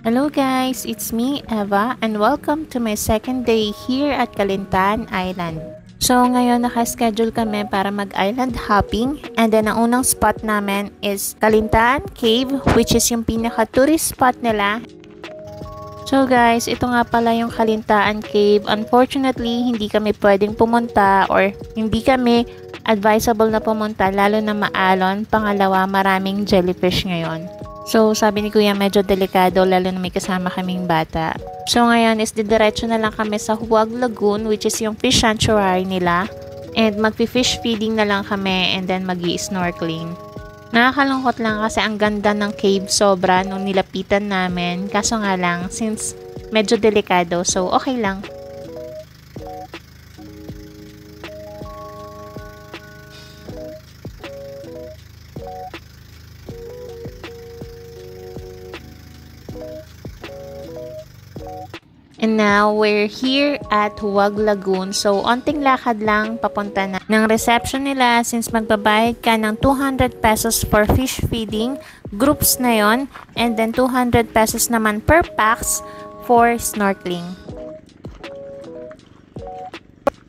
Hello guys, it's me Eva and welcome to my second day here at Calintan Island. So ngayon naka-schedule kami para mag-island hopping and then ang unang spot namin is Calintan Cave which is yung pinaka-tourist spot nila. So guys, ito nga pala yung Calintaan Cave. Unfortunately, hindi kami pwedeng pumunta or hindi kami advisable na pumunta lalo na maalon. Pangalawa, maraming jellyfish ngayon. So, sabi ni Kuya medyo delikado lalo na may kasama kaming bata. So, ngayon is didiretso na lang kami sa Huwag Lagoon which is yung fish sanctuary nila. And magpi-fish feeding na lang kami and then magi-snorkeling. Nakakalungkot lang kasi ang ganda ng cave sobra nung nilapitan namin. Kaso nga lang, since medyo delikado, so okay lang. And now, we're here at Huwag Lagoon. So, onting lakad lang papunta na ng reception nila since magbabayad ka ng 200 pesos for fish feeding. Groups na yon. And then, 200 pesos naman per pax for snorkeling.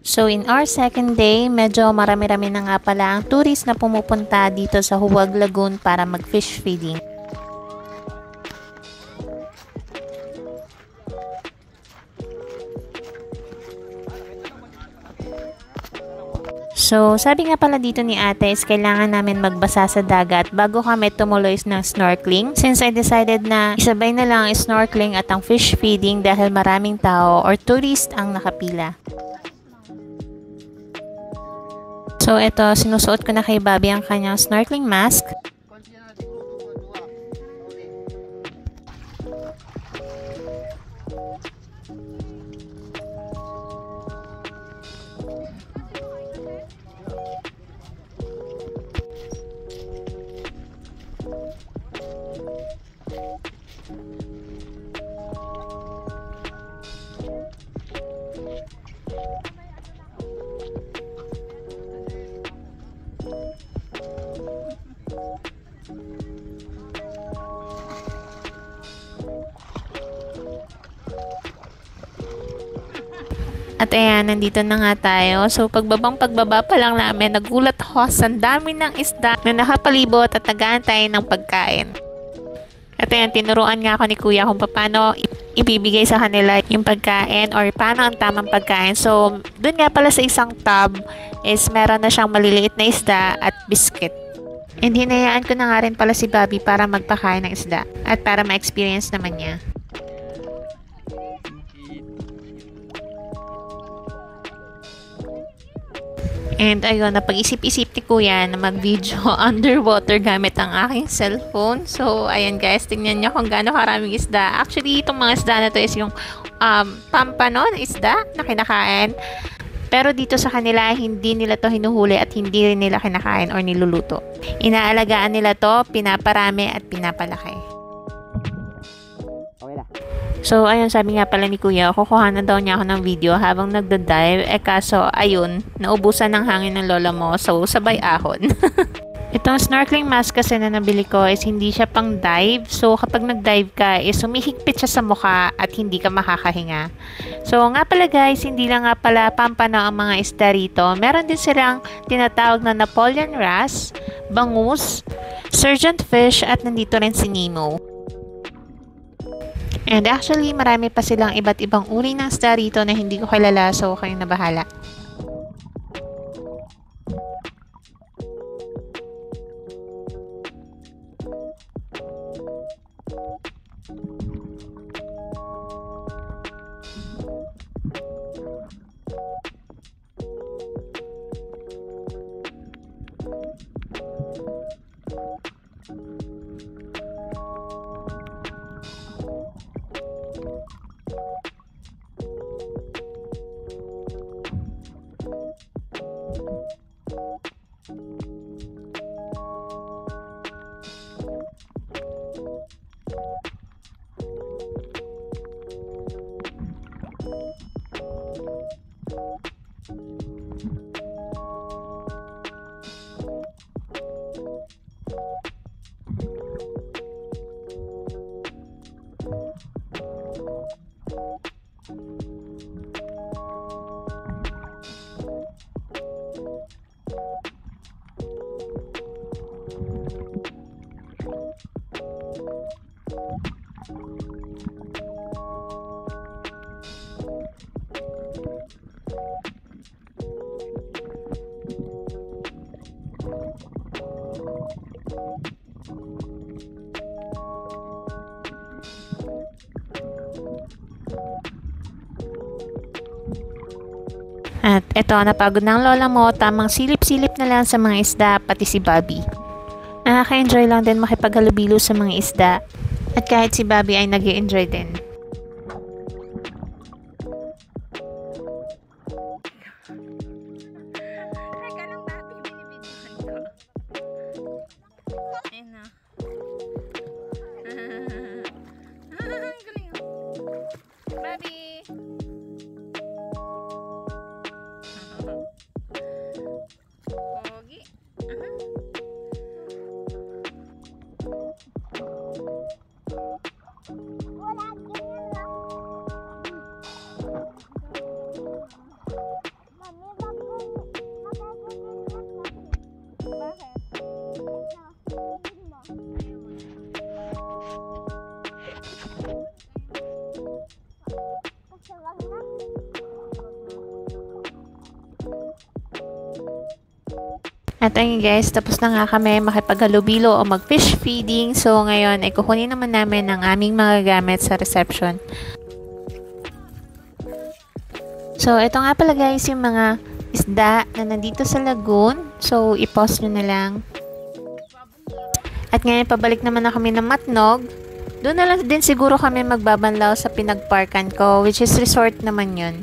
So, in our second day, medyo marami-rami na nga pala ang tourist na pumupunta dito sa Huwag Lagoon para mag-fish feeding. So, sabi nga pala dito ni ate is kailangan namin magbasa sa dagat bago kami tumuloy ng snorkeling. Since I decided na isabay na lang ang snorkeling at ang fish feeding dahil maraming tao or tourist ang nakapila. So, ito, sinusuot ko na kay Bobby ang kanyang snorkeling mask. At ayan, nandito na nga tayo. So, pagbaba pa lang namin, nagulat ako sa dami ng isda na nakapalibot at nag-aantay ng pagkain. At ayan, tinuruan nga ako ni Kuya kung paano ibibigay sa kanila yung pagkain or paano ang tamang pagkain. So, dun nga pala sa isang tub is meron na siyang maliliit na isda at biscuit. And hinayaan ko na nga rin pala si Bobby para magpakain ng isda at para ma-experience naman niya. And ayun, napag-isip-isip ni Kuya na mag-video underwater gamit ang aking cellphone. So, ayan guys, tingnan nyo kung gaano karaming isda. Actually, itong mga isda na to is yung pampanon isda na kinakain. Pero dito sa kanila, hindi nila to hinuhuli at hindi rin nila kinakain or niluluto. Inaalagaan nila to, pinaparami at pinapalaki. So, ayun, sabi nga pala ni Kuya, kukuha na daw niya ako ng video habang nagda-dive. Kaso, ayun, naubusan ng hangin ng lola mo. So, sabay ahon. Itong snorkeling mask kasi na nabili ko is hindi siya pang dive. So, kapag nag-dive ka, is humihigpit siya sa mukha at hindi ka makakahinga. So, nga pala guys, hindi lang nga pala pampano ang mga isda rito. Meron din silang tinatawag na Napoleon wrasse, bangus, surgeon fish, at nandito rin si Nemo. And actually, marami pa silang iba't ibang uri ng isda rito na hindi ko kilala, so kayo na bahala. At eto, napagod na ang lola mo, tamang silip-silip na lang sa mga isda, pati si Bobby. Nakaka-enjoy lang din makipaghalubilo sa mga isda. At kahit si Bobby ay nag-i-enjoy din. Teka lang, Bobby, binibidyohan ko. Ayun na. Ang galing. Bobby! Pogi. At ayun guys, tapos na nga kami makipaghalubilo o mag-fish feeding. So ngayon ay kukunin naman namin ang aming mga gamit sa reception. So ito nga pala guys yung mga isda na nandito sa lagoon. So i-pause nyo na lang. At ngayon pabalik naman na kami ng Matnog. Doon na lang din siguro kami magbabanlaw sa pinagparkan ko, which is resort naman yun.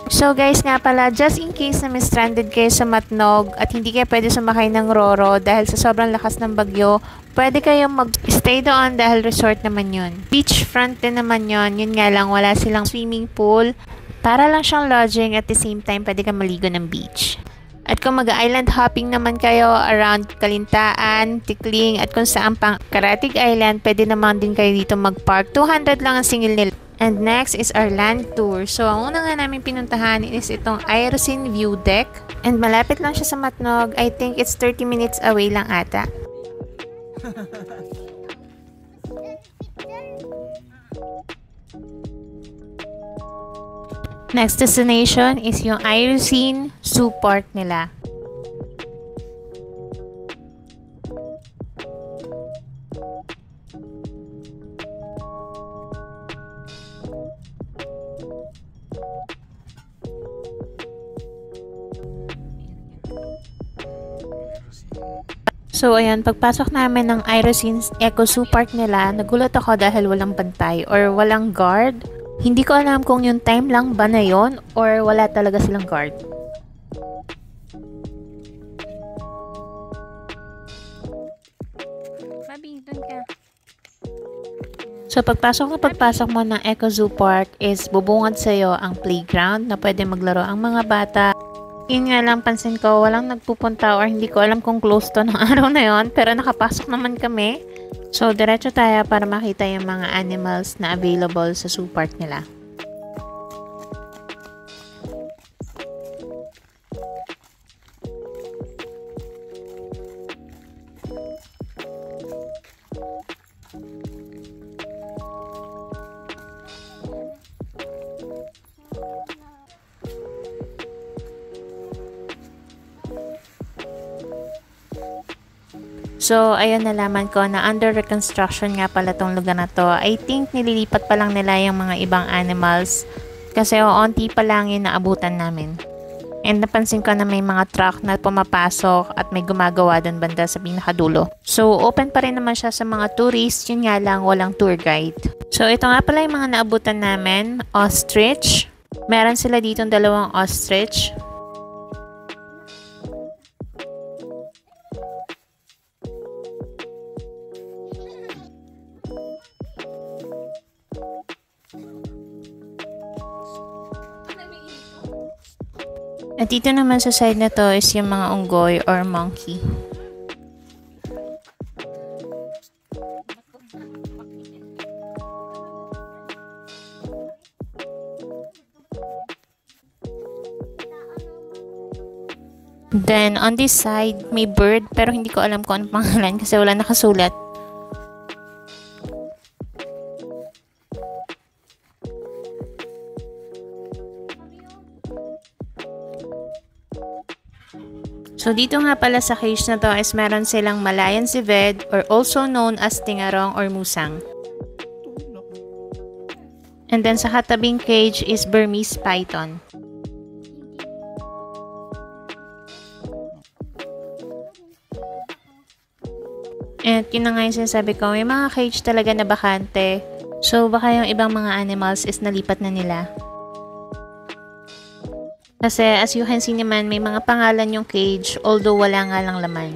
So guys nga pala, just in case na may stranded kayo sa Matnog at hindi kayo pwede sumakay ng Roro dahil sa sobrang lakas ng bagyo, pwede kayong mag-stay doon dahil resort naman yun. Beachfront din naman yun, yun nga lang wala silang swimming pool. Para lang siyang lodging at the same time pwede kang maligo ng beach. At kung mag-island hopping naman kayo around Kalintaan, Tikling at kung saan pang Karatig Island, pwede naman din kayo dito mag-park. 200 lang ang single nila. And next is our land tour. So, ang una nga namin pinuntahan is itong Irosin View Deck. And malapit lang siya sa Matnog. I think it's 30 minutes away lang ata. Next destination is yung Irosin Zoo Park nila. So ayan, pagpasok namin ng Irosin Eco Zoo Park nila, nagulat ako dahil walang bantay or walang guard. Hindi ko alam kung yung time lang ba na yon or wala talaga silang guard. Babi, doon ka. So pagpasok mo ng Eco Zoo Park is bubungad sa'yo ang playground na pwede maglaro ang mga bata. Yun nga lang, pansin ko, walang nagpupunta or hindi ko alam kung close to ng araw na yon, pero nakapasok naman kami. So, diretso tayo para makita yung mga animals na available sa zoo park nila. So, ayun, nalaman ko na under reconstruction nga pala tong lugar na to. I think nililipat pa lang nila yung mga ibang animals kasi onti pa lang yung naabutan namin. And napansin ko na may mga truck na pumapasok at may gumagawa doon banda sa pinakadulo. So, open pa rin naman siya sa mga tourists, yun nga lang walang tour guide. So, ito nga pala yung mga naabutan namin. Ostrich. Meron sila ditong 2 ostrich. At dito naman sa side na to is yung mga unggoy or monkey. Then on this side may bird pero hindi ko alam kung anong pangalan kasi wala nakasulat. So dito nga pala sa cage na to is meron silang Malayan civet or also known as tingarong or musang. And then sa katabing cage is Burmese python. And yun na nga yung sinasabi ko, may mga cage talaga na bakante. So baka yung ibang mga animals is nalipat na nila. Kasi as you can see naman, may mga pangalan yung cage, although wala nga lang laman.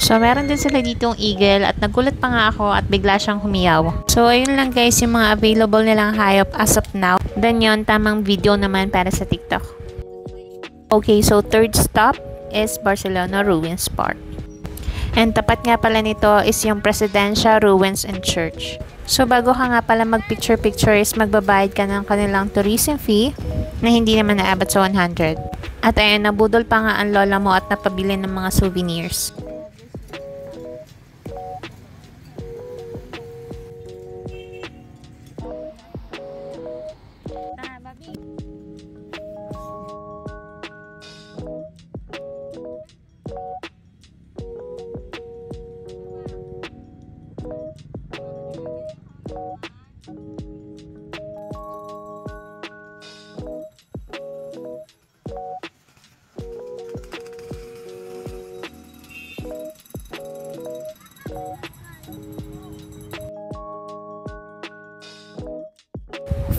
So meron din sila ditong eagle at nagulat pa nga ako at bigla siyang humiyaw. So ayun lang guys yung mga available nilang hayop as of now. Then yun, tamang video naman para sa TikTok. Okay, so third stop is Barcelona Ruins Park. And tapat nga pala nito is yung Presidencia Ruins and Church. So bago ka nga pala mag-picture-picture is magbabayad ka ng kanilang tourism fee na hindi naman naabot sa 100. At ayun, nabudol pa nga ang lola mo at napabili ng mga souvenirs.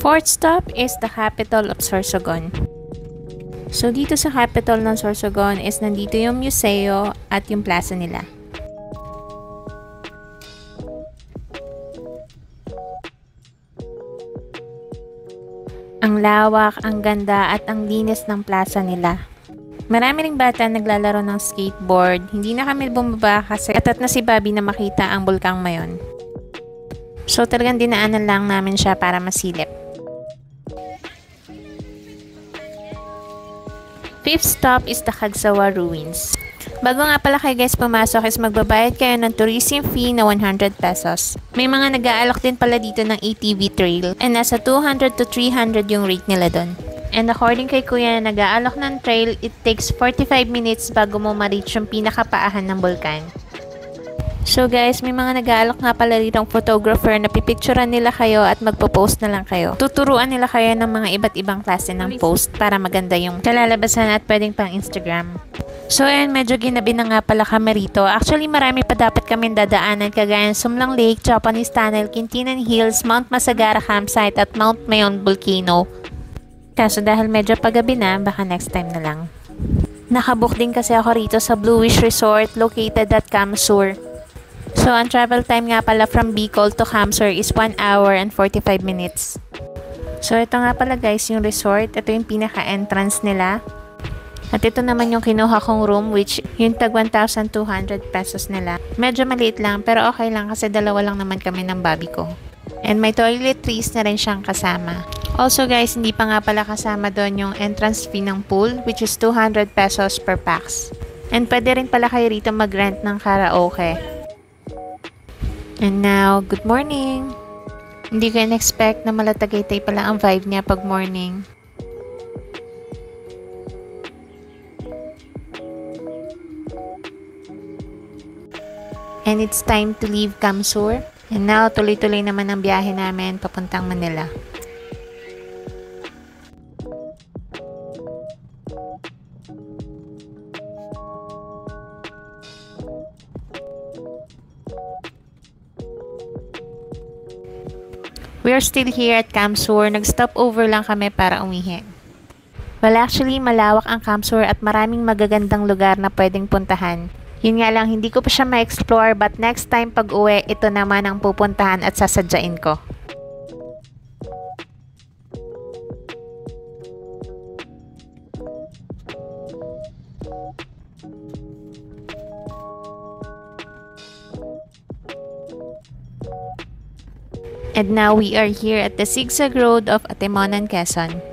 Fourth stop is the capital of Sorsogon. So dito sa capital ng Sorsogon is nandito yung museo at yung plaza nila. Ang lawak, ang ganda at ang linis ng plaza nila. Marami ring bata naglalaro ng skateboard. Hindi na kami bumaba kasi atat na si Bobby na makita ang Bulkang Mayon. So talagang dinaanan lang namin siya para masilip. Fifth stop is the Kagsawa Ruins. Bago nga pala kayo guys pumasok is magbabayad kayo ng tourism fee na 100 pesos. May mga nag-aalok din pala dito ng ATV trail and nasa 200 to 300 yung rate nila doon. And according kay kuya na nag-aalok ng trail, it takes 45 minutes bago mo ma-reach yung pinakapaahan ng bulkan. So guys, may mga nag-aalok nga pala ditong photographer na pipicturean nila kayo at magpo-post na lang kayo. Tuturuan nila kayo ng mga iba't ibang klase ng post para maganda yung kalalabasan at pwedeng pang Instagram. So ayun, medyo ginabi na nga pala kami rito. Actually, marami pa dapat kami dadaanan kagaya ng Sumlang Lake, Japanese Tunnel, Quintinan Hills, Mount Masagara Campsite at Mount Mayon Volcano. Kaso dahil medyo paggabi na, baka next time na lang. Nakabook din kasi ako rito sa Blue Wish Resort located at Camsur. So, ang travel time nga pala from Bicol to Camsur is 1 hour and 45 minutes. So, ito nga pala guys yung resort. Ito yung pinaka-entrance nila. At ito naman yung kinuha kong room which yung tag 1,200 pesos nila. Medyo maliit lang pero okay lang kasi dalawa lang naman kami ng Bobby ko. And may toiletries na rin siyang kasama. Also guys, hindi pa nga pala kasama doon yung entrance fee ng pool which is 200 pesos per pax. And pwede rin pala kayo rito mag-rent ng karaoke. And now, good morning! Hindi ko in-expect na malatagaytay pala ang vibe niya pag morning. And it's time to leave Camsur. And now, tuloy-tuloy naman ang biyahe namin papuntang Manila. We are still here at Camsur. Nag-stop over lang kami para umihi. Well, actually, malawak ang Camsur at maraming magagandang lugar na pwedeng puntahan. Yun nga lang, hindi ko pa siya ma-explore but next time pag uwi, ito naman ang pupuntahan at sasadyain ko. And now we are here at the Zigzag Road of Atimonan, Quezon.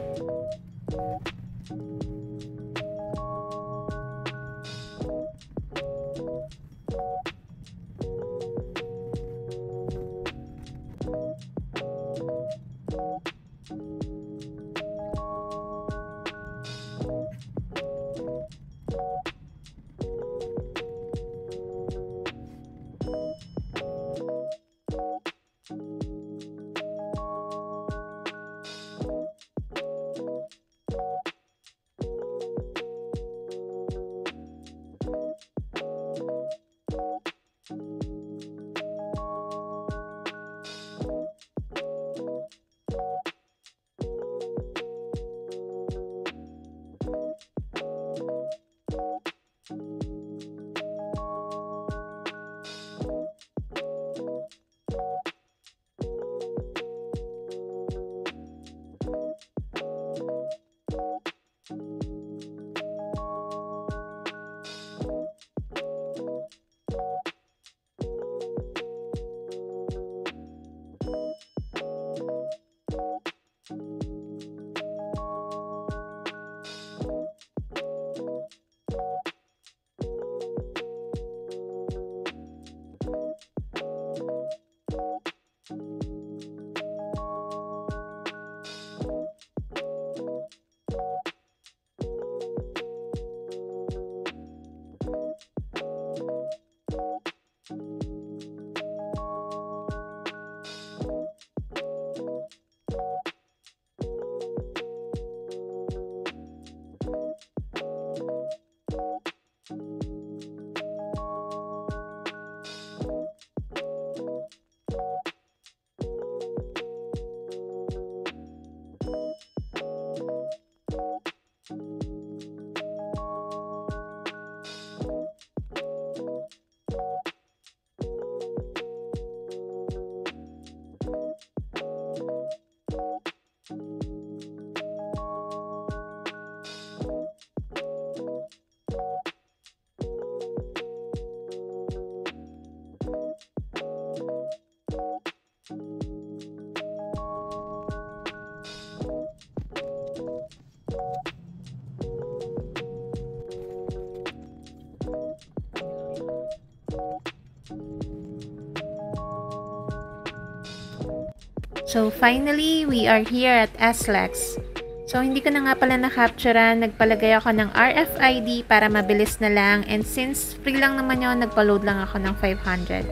So finally, we are here at SLEX. So hindi ko na nga pala na-capturean, nagpalagay ako ng RFID para mabilis na lang, and since free lang naman yun, nagpa-load lang ako ng 500.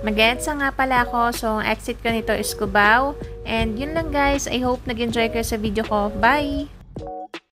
Mag-EDSA nga pala ako, so ang exit ko nito is Cubao. And yun lang guys, I hope nag-enjoy kayo sa video ko. Bye!